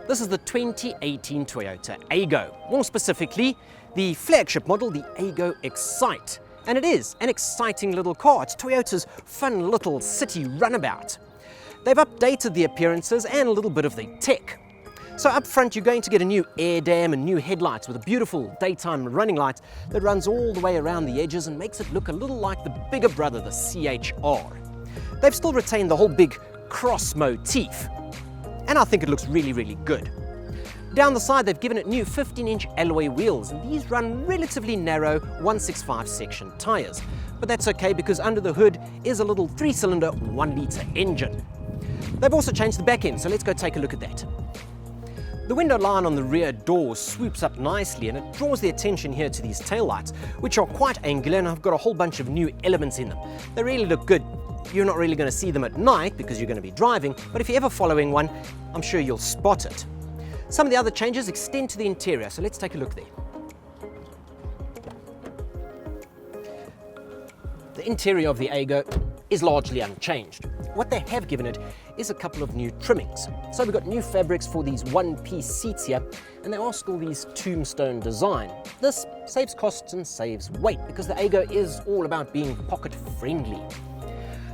This is the 2018 Toyota Aygo, more specifically the flagship model, the Aygo X-Cite. And it is an exciting little car. It's Toyota's fun little city runabout. They've updated the appearances and a little bit of the tech. So up front you're going to get a new air dam and new headlights with a beautiful daytime running light that runs all the way around the edges and makes it look a little like the bigger brother, the CHR. They've still retained the whole big cross motif, and I think it looks really good. Down the side they've given it new 15-inch alloy wheels, and these run relatively narrow 165 section tyres. But that's okay because under the hood is a little 3-cylinder 1-litre engine. They've also changed the back end, so let's go take a look at that. The window line on the rear door swoops up nicely, and it draws the attention here to these taillights, which are quite angular and have got a whole bunch of new elements in them. They really look good. You're not really going to see them at night because you're going to be driving, but if you're ever following one, I'm sure you'll spot it. Some of the other changes extend to the interior, so let's take a look there. The interior of the Aygo is largely unchanged. What they have given it is a couple of new trimmings. So we've got new fabrics for these one-piece seats here, and they are still these tombstone design. This saves costs and saves weight because the Aygo is all about being pocket-friendly.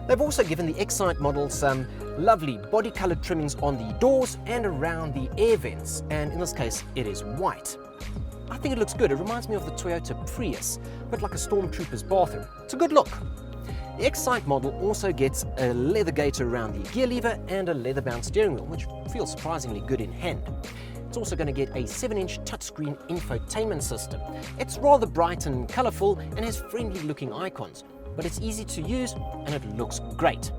They've also given the X-Cite model some lovely body-colored trimmings on the doors and around the air vents, and in this case it is white. I think it looks good. It reminds me of the Toyota Prius, but like a stormtrooper's bathroom. It's a good look. The X-Cite model also gets a leather gaiter around the gear lever and a leather-bound steering wheel, which feels surprisingly good in hand. It's also going to get a 7-inch touchscreen infotainment system. It's rather bright and colourful and has friendly-looking icons, but it's easy to use and it looks great.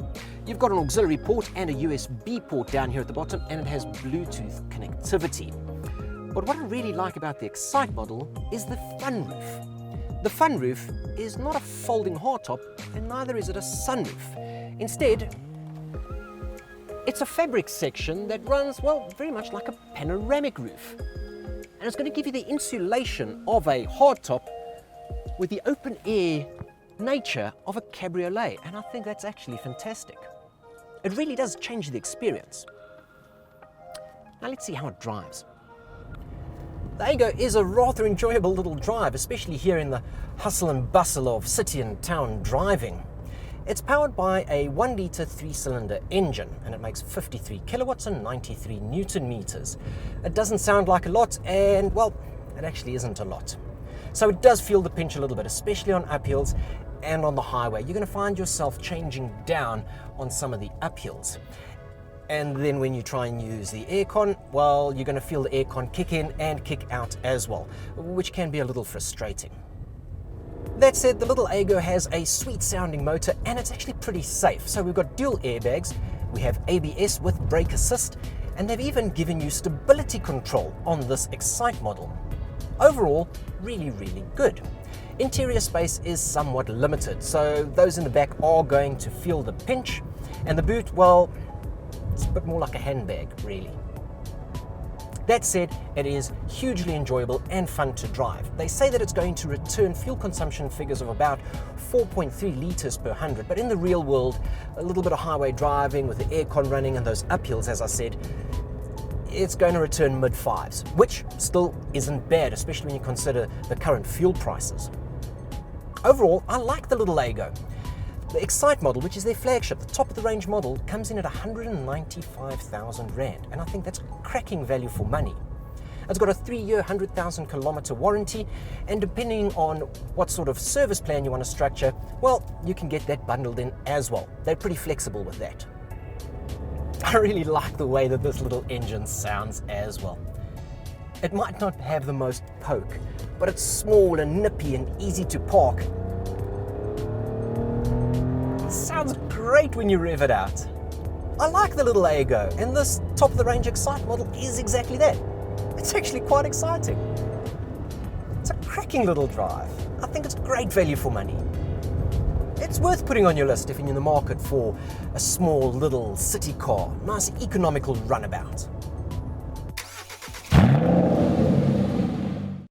You've got an auxiliary port and a USB port down here at the bottom, and it has Bluetooth connectivity. But what I really like about the X-Cite model is the Funroof. The Funroof is not a folding hardtop, and neither is it a sunroof. Instead, it's a fabric section that runs, well, very much like a panoramic roof. And it's going to give you the insulation of a hardtop with the open air nature of a cabriolet, and I think that's actually fantastic. It really does change the experience. Now let's see how it drives. The Aygo is a rather enjoyable little drive, especially here in the hustle and bustle of city and town driving. It's powered by a 1-litre 3-cylinder engine, and it makes 53 kilowatts and 93 newton meters. It doesn't sound like a lot, and well, it actually isn't a lot. So it does feel the pinch a little bit, especially on uphills and on the highway. You're going to find yourself changing down on some of the uphills. And then when you try and use the aircon, well, you're going to feel the aircon kick in and kick out as well, which can be a little frustrating. That said, the little Aygo has a sweet sounding motor, and it's actually pretty safe. So we've got dual airbags, we have ABS with brake assist, and they've even given you stability control on this X-Cite model. Overall, really good. Interior space is somewhat limited, so those in the back are going to feel the pinch, and the boot, well, it's a bit more like a handbag, really. That said, it is hugely enjoyable and fun to drive. They say that it's going to return fuel consumption figures of about 4.3 litres per 100, but in the real world, a little bit of highway driving with the aircon running and those uphills, as I said, it's going to return mid-5s, which still isn't bad, especially when you consider the current fuel prices. Overall, I like the little Aygo. The X-Cite model, which is their flagship, the top of the range model, comes in at 195,000 Rand, and I think that's cracking value for money. It's got a 3-year, 100,000 kilometer warranty, and depending on what sort of service plan you want to structure, well, you can get that bundled in as well. They're pretty flexible with that. I really like the way that this little engine sounds as well. It might not have the most poke, but it's small and nippy and easy to park. Sounds great when you rev it out. I like the little Aygo, and this top-of-the-range X-Cite model is exactly that. It's actually quite exciting. It's a cracking little drive. I think it's great value for money. It's worth putting on your list if you're in the market for a small little city car, nice economical runabout.